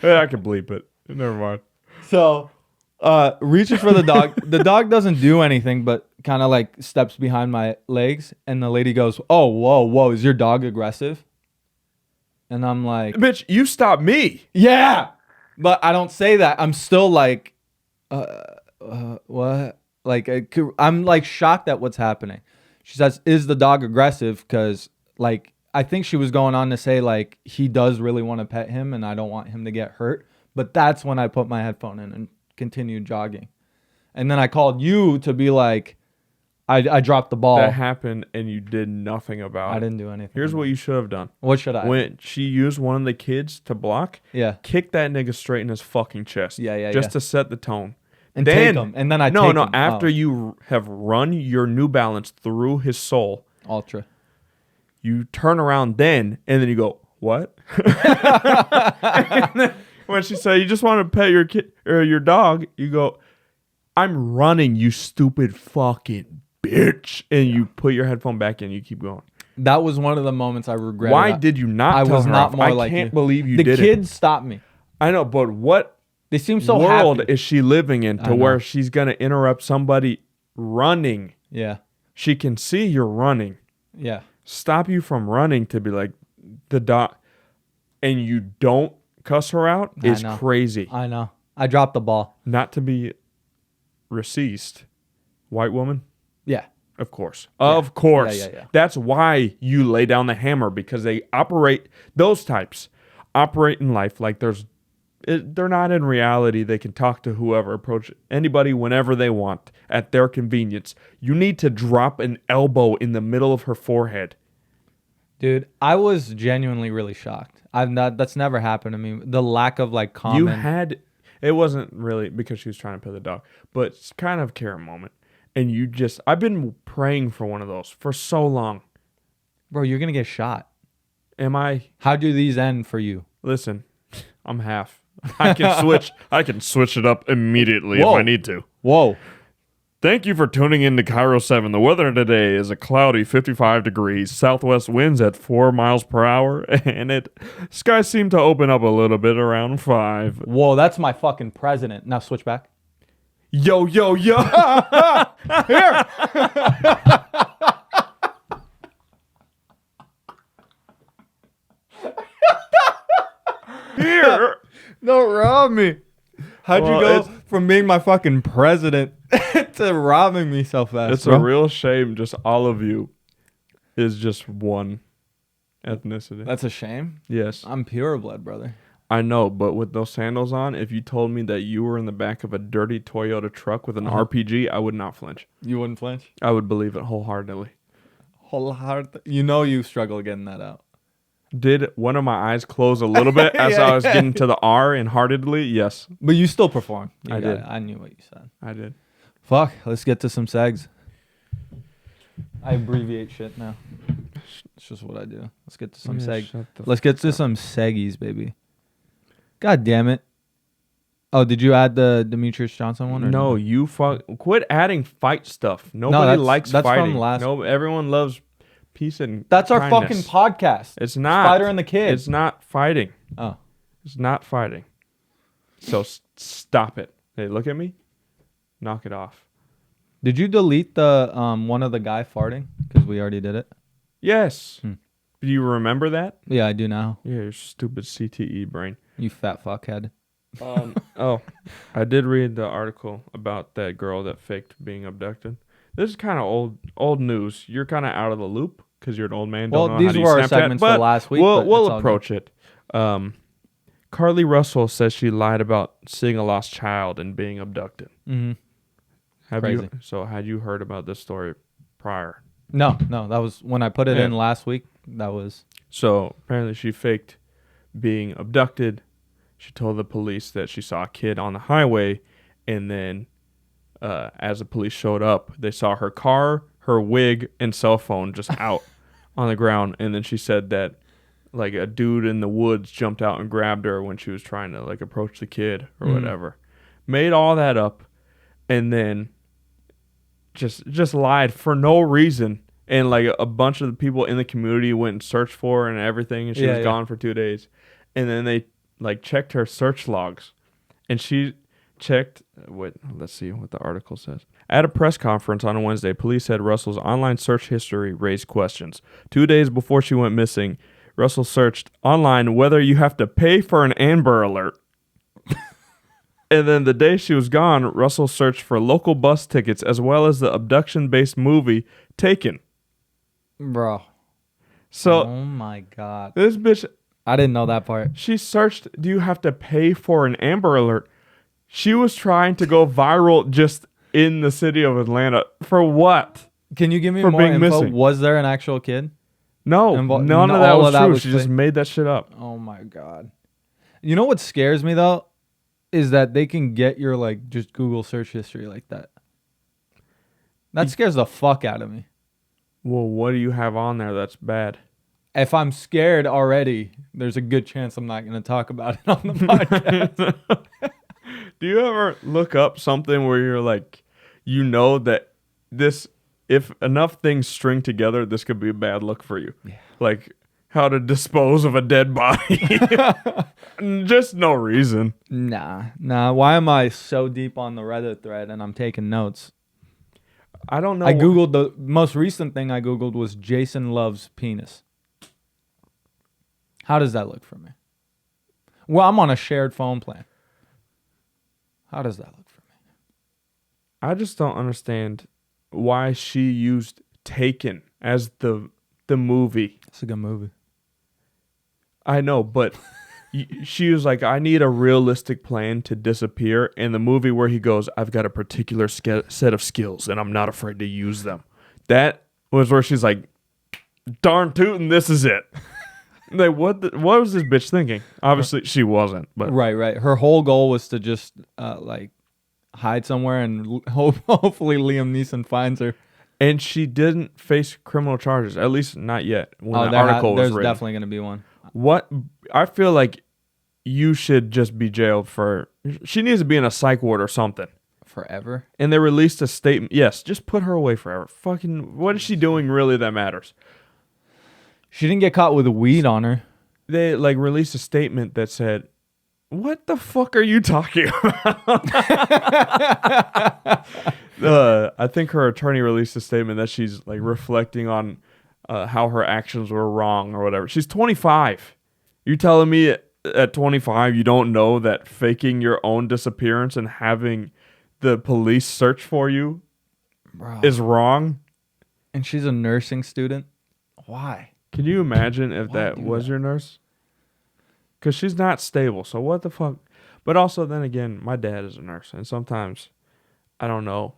I can bleep it. Never mind. So, reaches for the dog. The dog doesn't do anything, but kind of like steps behind my legs. And the lady goes, oh, whoa. Is your dog aggressive? And I'm like, bitch, you stopped me. Yeah. But I don't say that. I'm still like, what? Like, I'm like shocked at what's happening. She says, is the dog aggressive? Because like, I think she was going on to say like, he does really want to pet him and I don't want him to get hurt. But that's when I put my headphone in and continued jogging. And then I called you to be like, I dropped the ball. That happened and you did nothing about it. I didn't do anything. Here's what you should have done. What should I? When she used one of the kids to block, kick that nigga straight in his fucking chest. Just to set the tone. And then, take him. And then I take him. After you have run your New Balance through his soul. Ultra. You turn around then, and then you go, what? And then when she said, you just want to pet your kid or your dog, you go, I'm running, you stupid fucking bitch. And you put your headphone back in, you keep going. That was one of the moments I regret. Why did you not tell her off? I can't believe you did it. The kids stopped me. I know, but what they seem so world happy. Is she living in to where she's going to interrupt somebody running? Yeah. She can see you're running. Yeah. Stop you from running to be like the dog, and you don't cuss her out is crazy. I know. I dropped the ball. Not to be racist. White woman? Yeah. Of course. Yeah. Of course. Yeah. That's why you lay down the hammer, because those types operate in life like they're not in reality. They can talk to whoever, approach anybody whenever they want at their convenience. You need to drop an elbow in the middle of her forehead. Dude, I was genuinely really shocked. That's never happened to me. The lack of like common. It wasn't really because she was trying to pet the dog, but it's kind of a care moment. And I've been praying for one of those for so long. Bro, you're going to get shot. Am I? How do these end for you? Listen, I'm half. I can switch it up immediately if I need to. Whoa. Thank you for tuning in to Cairo 7. The weather today is a cloudy 55 degrees, southwest winds at 4 miles per hour, and skies seem to open up a little bit around 5. Whoa, that's my fucking president. Now switch back. Yo. Here. Here. Don't rob me. How'd you go from being my fucking president to robbing me so fast? It's a real shame. Just all of you is just one ethnicity. That's a shame. Yes. I'm pureblood, brother. I know, but with those sandals on, if you told me that you were in the back of a dirty Toyota truck with an RPG, I would not flinch. You wouldn't flinch? I would believe it wholeheartedly. You know you struggle getting that out. Did one of my eyes close a little bit as I was getting to the R in heartedly? Yes. But you still performed. I did. I knew what you said. I did. Fuck, let's get to some segs. I abbreviate shit now. It's just what I do. Let's get to some segs. Let's get to some seggies, baby. God damn it. Oh, did you add the Demetrius Johnson one? Or No, you quit adding fight stuff. Nobody that's fighting. from last. No, everyone loves peace and That's our kindness. fucking podcast. It's not. Spider and the Kid. It's not fighting. Oh, It's not fighting. So stop it. Hey, look at me. Knock it off. did you delete the one of the guy farting? Because we already did it. Yes. Do you remember that? Yeah, I do now. Yeah, your stupid CTE brain. You fat fuckhead. Oh, I did read the article about that girl that faked being abducted. This is kind of old news. You're kind of out of the loop because you're an old man. Well, don't know these how to were our use Snapchat, segments for but last week. We'll approach it. Carly Russell says she lied about seeing a lost child and being abducted. Mm-hmm. Crazy. Had you heard about this story prior? No, that was when I put it in last week. That was So apparently she faked being abducted. She told the police that she saw a kid on the highway, and then as the police showed up, they saw her car, her wig, and cell phone just out on the ground. And then she said that like a dude in the woods jumped out and grabbed her when she was trying to like approach the kid or whatever. Made all that up, and then just lied for no reason. And like a bunch of the people in the community went and searched for her and everything, and she was gone for 2 days. And then they like checked her search logs, and she checked let's see what the article says. At a press conference on Wednesday, police said Russell's online search history raised questions. 2 days before she went missing, Russell searched online whether you have to pay for an Amber Alert. And then the day she was gone, Russell searched for local bus tickets as well as the abduction-based movie Taken. bro. So, oh my god, this bitch, I didn't know that part. she searched, do you have to pay for an Amber Alert? She was trying to go viral just in the city of Atlanta. For what? Can you give me For more being info? missing. Was there an actual kid? No, none of that all was of that true. was She just fake? made that shit up. Oh my god. You know what scares me though? Is that they can get your like just Google search history like that. That scares the fuck out of me. Well, what do you have on there that's bad? If I'm scared already, there's a good chance I'm not going to talk about it on the podcast. Do you ever look up something where you're like, you know that this, if enough things string together, this could be a bad look for you? Yeah. Like how to dispose of a dead body. Just no reason. Nah. Why am I so deep on the Reddit thread and I'm taking notes? I don't know. I Googled the most recent thing I Googled was Jason loves penis. How does that look for me? Well, I'm on a shared phone plan. How does that look for me? I just don't understand why she used Taken as the movie. It's a good movie. I know, but she was like, I need a realistic plan to disappear. In the movie where he goes, I've got a particular set of skills and I'm not afraid to use them. That was where she's like, darn tootin', this is it. Like, what was this bitch thinking? Obviously, she wasn't. But Right. Her whole goal was to just like hide somewhere and hopefully Liam Neeson finds her. And she didn't face criminal charges, at least not yet. When the article was there's written. definitely going to be one. What I feel like you should just be jailed for. She needs to be in a psych ward or something. Forever? And they released a statement. Yes, just put her away forever. Fucking, what is she doing really that matters? She didn't get caught with a weed on her. They like released a statement that said, "What the fuck are you talking about?" I think her attorney released a statement that she's like reflecting on how her actions were wrong or whatever. She's 25. You telling me at 25 you don't know that faking your own disappearance and having the police search for you is wrong? And she's a nursing student? Why? Can you imagine if Why that do was that? your nurse? Because she's not stable. So what the fuck? But also, then again, my dad is a nurse. And sometimes I don't know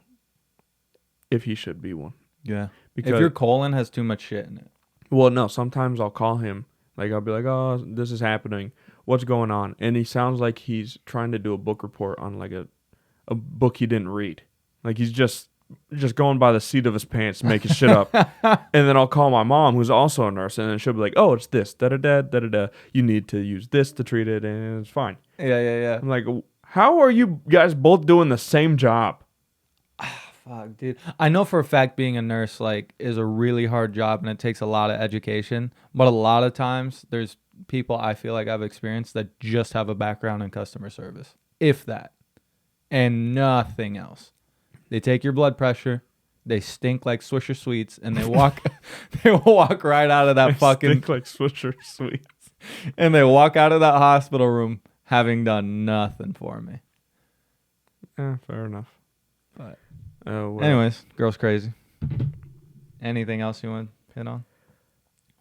if he should be one. Yeah. Because, If your colon has too much shit in it. well, no, sometimes I'll call him. Like, I'll be like, oh, this is happening. What's going on? And he sounds like he's trying to do a book report on like a book he didn't read. Like he's just going by the seat of his pants, making shit up. And then I'll call my mom, who's also a nurse, and then she'll be like, oh, it's this, da-da-da, da-da-da. You need to use this to treat it, and it's fine. Yeah. I'm like, How are you guys both doing the same job? Fuck, dude. I know for a fact being a nurse like is a really hard job and it takes a lot of education. But a lot of times there's people I feel like I've experienced that just have a background in customer service, if that, and nothing else. They take your blood pressure, they stink like Swisher Sweets, and they walk right out of that fucking Stink like Swisher Sweets. and they walk out of that hospital room having done nothing for me. Yeah, fair enough. But Well, anyways, girl's crazy. Anything else you want to hit on?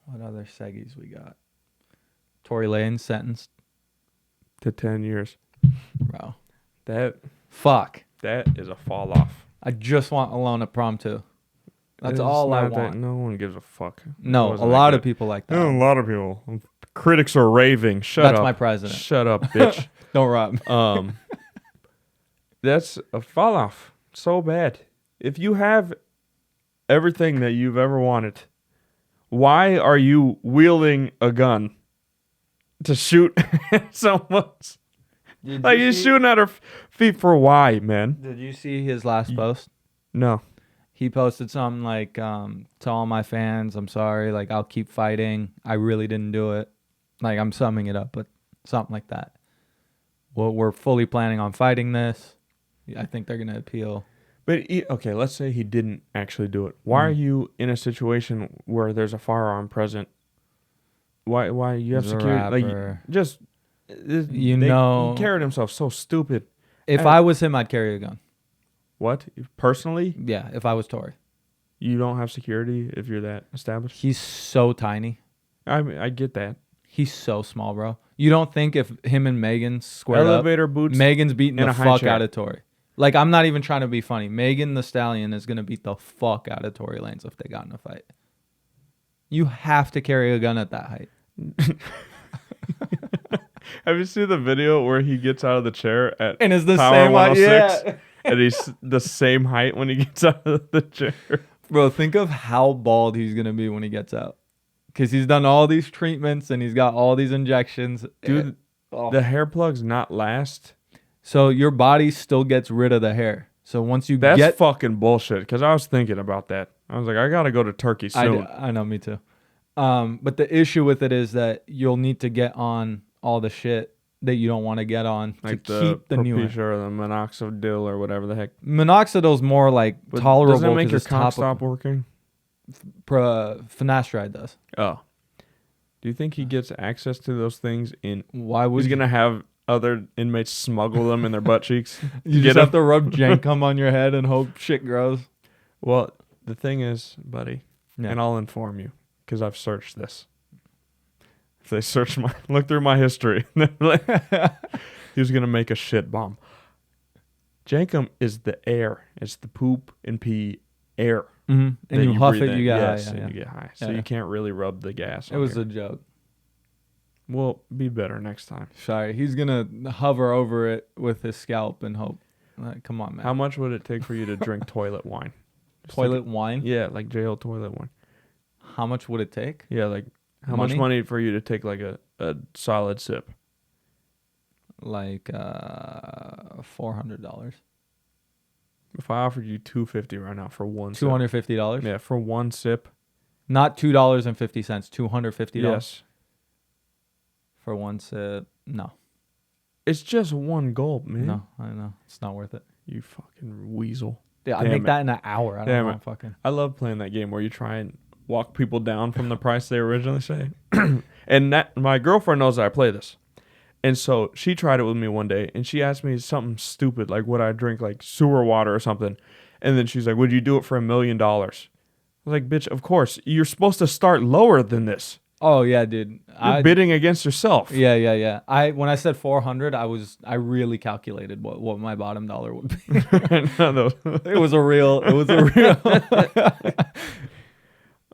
What other seggies we got? Tory Lanez sentenced. to 10 years. Bro. That Fuck. is a fall off. I just want Alone at Prom too. That's It's all I not that- want. no one gives a fuck. No, a lot of people like that. A lot of people. Critics are raving. Shut up. That's my president. Shut up, bitch. Don't rob me. That's a fall off. So bad. If you have everything that you've ever wanted, why are you wielding a gun to shoot at someone's? Like you're shooting at her feet for why, man? Did you see his last post? No. He posted something like, to all my fans, I'm sorry. Like, I'll keep fighting. I really didn't do it. Like, I'm summing it up, but something like that. Well, we're fully planning on fighting this. I think they're going to appeal. But okay, let's say he didn't actually do it. Why are you in a situation where there's a firearm present? Why you have He's a security? Like rapper. just You know- he carried himself so stupid. If I was him, I'd carry a gun. What personally? Yeah, if I was Tory. You don't have security if you're that established. He's so tiny. I mean, I get that. He's so small, bro. You don't think if him and Megan squared Elevator up, boots. Megan's beating in the a high fuck chair. out of Tory? Like, I'm not even trying to be funny. Megan the Stallion is going to beat the fuck out of Tory Lanez if they got in a fight. You have to carry a gun at that height. Have you seen the video where he gets out of the chair at And is the Power same 106? yeah. And he's the same height when he gets out of the chair. Bro, think of how bald he's going to be when he gets out. Because he's done all these treatments and he's got all these injections. Dude, the hair plugs not last. So your body still gets rid of the hair. So once you That's get... fucking bullshit. Because I was thinking about that. I was like, I gotta go to Turkey soon. I know, me too. But the issue with it is that you'll need to get on all the shit that you don't want to get on Like to keep the new hair. Propecia or the minoxidil or whatever the heck. Minoxidil's more like But tolerable. does that make 'cause your it's cock topical. stop working? Finasteride does. Oh. Do you think he gets access to those things in... Why would He's going to have other inmates smuggle them in their butt cheeks? you get just have him? to rub Jankum on your head and hope shit grows? Well, the thing is, buddy, Yeah. and I'll inform you because I've searched this. If they search look through my history, he was gonna make a shit bomb. Jankum is the air. It's the poop and pee air. And that you huff breathe it, in. you get yes, high. and Yeah. you get high. So Yeah. you can't really rub the gas. It was a joke. Well, be better next time. Sorry, he's gonna hover over it with his scalp and hope. Like, come on, man. How much would it take for you to drink toilet wine? Just Toilet wine? Yeah, like jail toilet wine. How much would it take? Yeah, like how Money? much money for you to take like a solid sip? Like $400. If I offered you $250 right now for one sip. $250? Yeah, for one sip. Not $2.50. $250 Yes. for one sip. No. It's just one gulp, man. No, I know. It's not worth it. You fucking weasel. Yeah, I Damn make it. that in an hour. I don't Damn know. it. Fucking. I love playing that game where you try and walk people down from the price they originally say. And that my girlfriend knows that I play this. And so she tried it with me one day and she asked me something stupid like would I drink like sewer water or something. And then she's like, would you do it for $1 million? I was like, bitch, of course. You're supposed to start lower than this. Oh yeah, dude. You're bidding against yourself. Yeah. When I said 400, I really calculated what my bottom dollar would be. It was a real.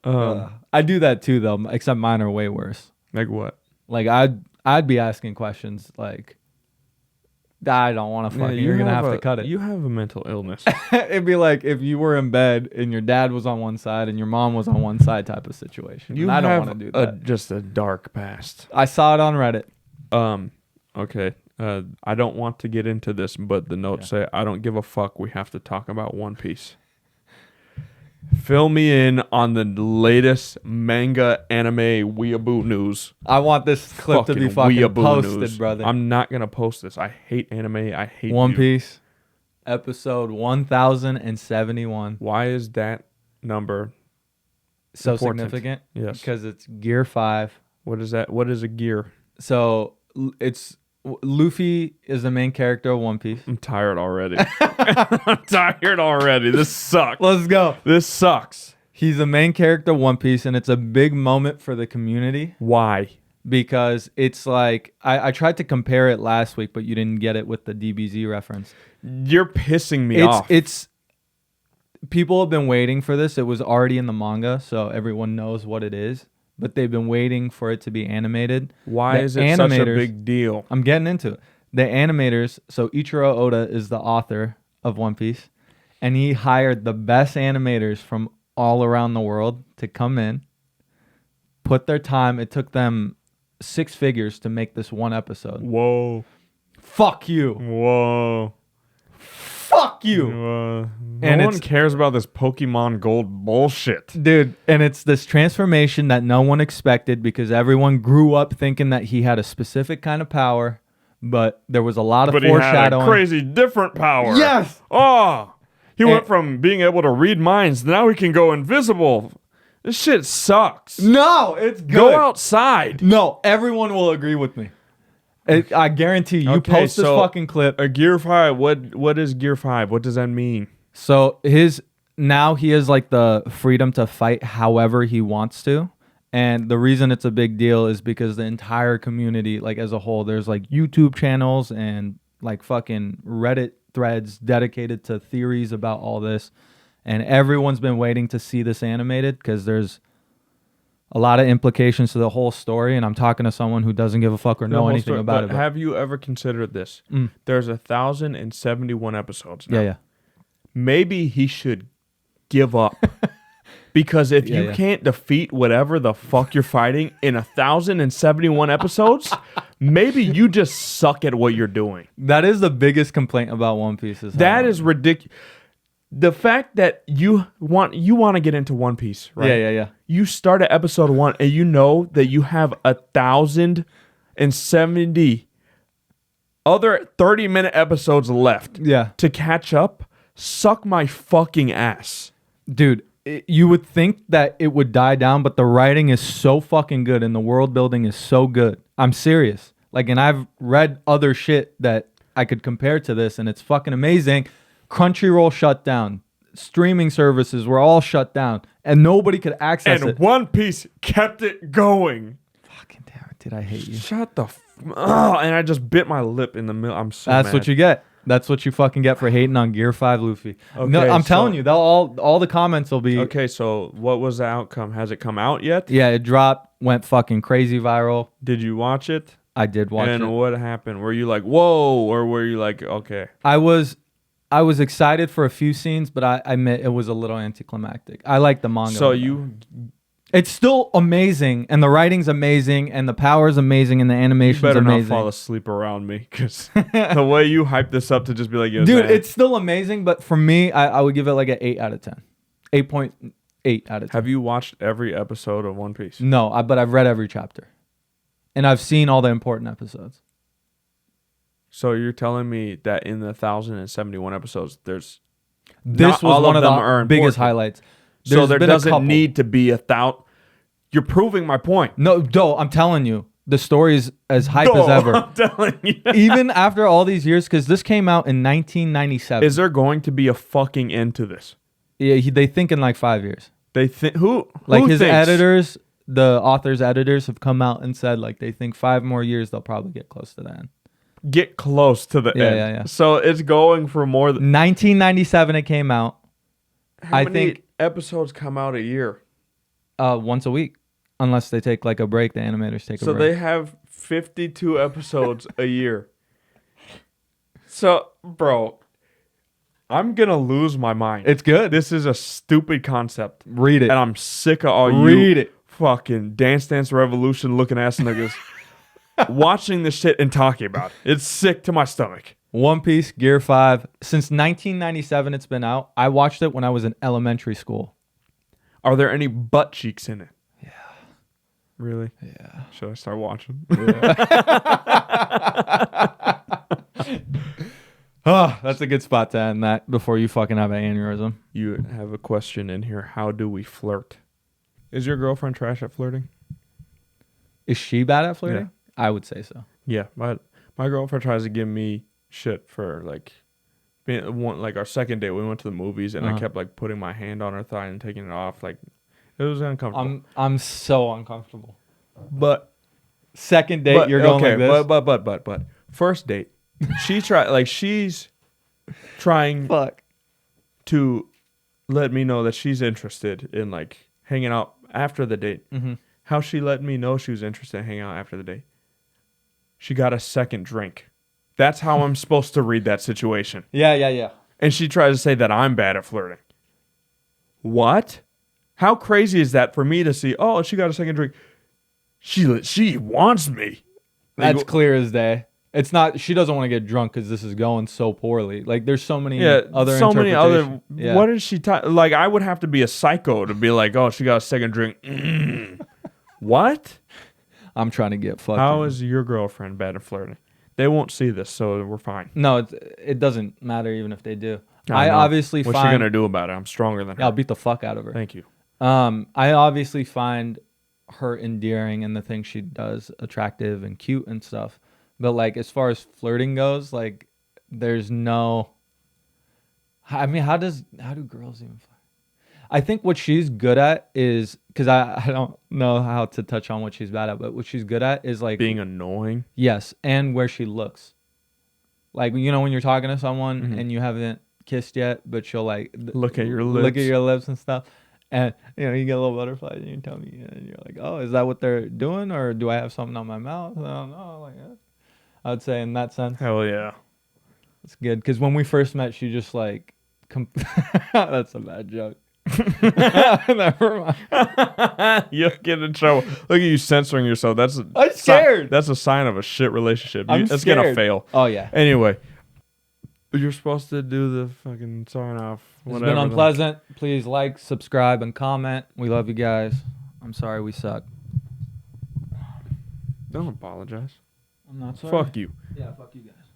I do that too though, except mine are way worse. Like what? Like I'd be asking questions like, I don't want to fucking. You're gonna have to cut it. You have a mental illness. It'd be like if you were in bed and your dad was on one side and your mom was on one side type of situation. And I don't want to do that. Just a dark past. I saw it on Reddit. Okay. I don't want to get into this, but the notes say, I don't give a fuck. We have to talk about One Piece. Fill me in on the latest manga anime weeaboo news. I want this clip to be fucking weeaboo posted, news. brother. I'm not going to post this. I hate anime. I hate One you. Piece, episode 1071. Why is that number So important? significant? Yes. Because it's Gear 5. What is that? What is a gear? So it's Luffy is the main character of One Piece. I'm tired already. I'm tired already. This sucks. Let's go. This sucks. He's the main character of One Piece, and it's a big moment for the community Why? because it's like I tried to compare it last week, but you didn't get it with the DBZ reference. You're pissing me off. It's people have been waiting for this. It was already in the manga, so everyone knows what it is. But they've been waiting for it to be animated. Why The is it such a animators- big deal? I'm getting into it. The animators, so Ichiro Oda is the author of One Piece, and he hired the best animators from all around the world to come in, put their time. It took them 6 figures to make this one episode. Whoa. Fuck you. Whoa. Fuck you. No And one it's- cares about this Pokemon Gold bullshit. Dude, and it's this transformation that no one expected because everyone grew up thinking that he had a specific kind of power, but there was a lot of But he had a foreshadowing. crazy different power. Yes. Oh. He And- went from being able to read minds, now he can go invisible. This shit sucks. No, it's good. Go outside. No, everyone will agree with me. I guarantee you. Okay, Post this so- fucking clip. A Gear 5, what is Gear 5? What does that mean? So now he has like the freedom to fight however he wants to. And the reason it's a big deal is because the entire community, like as a whole, there's like YouTube channels and like fucking Reddit threads dedicated to theories about all this. And everyone's been waiting to see this animated because there's a lot of implications to the whole story. And I'm talking to someone who doesn't give a fuck or know anything about it. But have you ever considered this? Mm. There's 1,071 episodes now. Yeah. Maybe he should give up. Because if you Yeah. can't defeat whatever the fuck you're fighting in 1,071 episodes, maybe you just suck at what you're doing. That is the biggest complaint about One Piece. That is ridiculous. The fact that you want to get into One Piece, right? Yeah. You start at episode 1 and you know that you have 1,070 other 30-minute episodes left Yeah. to catch up. Suck my fucking ass. Dude, you would think that it would die down, but the writing is so fucking good and the world building is so good. I'm serious. Like, and I've read other shit that I could compare to this, and it's fucking amazing. Crunchyroll shut down. Streaming services were all shut down, and nobody could access And it. One Piece kept it going. Fucking damn it, did I hate you? Shut the and I just bit my lip in the middle. I'm so That's mad. what you get. That's what you fucking get for hating on Gear 5 Luffy. No, Okay, I'm telling so- you, they'll all the comments will be. Okay, so what was the outcome? Has it come out yet? Yeah, it dropped, went fucking crazy viral. Did you watch it? I did watch And it. what happened? Were you like, whoa, or were you like, okay? I was excited for a few scenes, but I admit it was a little anticlimactic. I like the manga. So it's still amazing, and the writing's amazing, and the power's amazing, and the you animation's better not amazing. fall asleep around me, because the way you hype this up to just be like, yo, Dude, man, it's still amazing, but for me, I would give it like an 8 out of 10. 8.8 out of 10. Have you watched every episode of One Piece? No, but I've read every chapter. And I've seen all the important episodes. So you're telling me that in the 1,071 episodes, there's This not was all one of them are the biggest important. highlights. So There's there been a couple. doesn't need to be 1,000. You're proving my point. No, I'm telling you, the story's as hype as No, ever. I'm telling you. Even after all these years, because this came out in 1997. Is there going to be a fucking end to this? Yeah, they think in like 5 years. They think who Like who his thinks? editors, the author's editors have come out and said like they think 5 more years they'll probably get close to the end. get close to the Yeah, end. yeah. So it's going for more than 1997 it came out. how I many think- episodes come out a year. Once a week, unless they take like a break. The animators take a So break. they have 52 episodes a year. So, bro, I'm gonna lose my mind. It's good. This is a stupid concept, Read it. and I'm sick of all Read you it. fucking Dance Dance Revolution looking ass niggas watching this shit and talking about it. It's sick to my stomach. One Piece, Gear 5. Since 1997, it's been out. I watched it when I was in elementary school. Are there any butt cheeks in it? Yeah. Really? Yeah. Should I start watching? Oh, that's a good spot to end that before you fucking have an aneurysm. You have a question in here. How do we flirt? Is your girlfriend trash at flirting? Is she bad at flirting? Yeah. I would say so. Yeah, my girlfriend tries to give me shit for like our second date. We went to the movies and I kept like putting my hand on her thigh and taking it off. Like it was uncomfortable. I'm so uncomfortable. But second date, you're going like this. But first date, she's trying to let me know that she's interested in like hanging out after the date. Mm-hmm. How she let me know she was interested in hanging out after the date? She got a second drink. That's how I'm supposed to read that situation. Yeah. And she tries to say that I'm bad at flirting. What? How crazy is that for me to see? Oh, she got a second drink. She wants me. That's clear as day. It's not. She doesn't want to get drunk because this is going so poorly. Like there's so many other. Yeah. What is she like? I would have to be a psycho to be like, oh, she got a second drink. What? I'm trying to get fucked. How is your girlfriend bad at flirting? They won't see this, so we're fine. No, it doesn't matter even if they do. I obviously What's she gonna do about it? I'm stronger than her. I'll beat the fuck out of her. Thank you. I obviously find her endearing and the things she does attractive and cute and stuff. But like as far as flirting goes, like there's no. I mean, how do girls even flirt? I think what she's good at is because I don't know how to touch on what she's bad at, but what she's good at is like being annoying. Yes, and where she looks. Like when you're talking to someone and you haven't kissed yet, but she'll like look at your lips and stuff. And you get a little butterflies in your tummy, and you're like, "Oh, is that what they're doing, or do I have something on my mouth?" I don't know. Like, I would say in that sense, hell yeah, it's good. Because when we first met, she just like, that's a bad joke. Never mind. You'll get in trouble. Look at you censoring yourself. I'm scared. That's a sign of a shit relationship. It's scared. Gonna fail. Oh yeah. Anyway, you're supposed to do the fucking sign off. It's been unpleasant. Please like, subscribe, and comment. We love you guys. I'm sorry we suck. Don't apologize. I'm not sorry. Fuck you. Yeah, fuck you guys.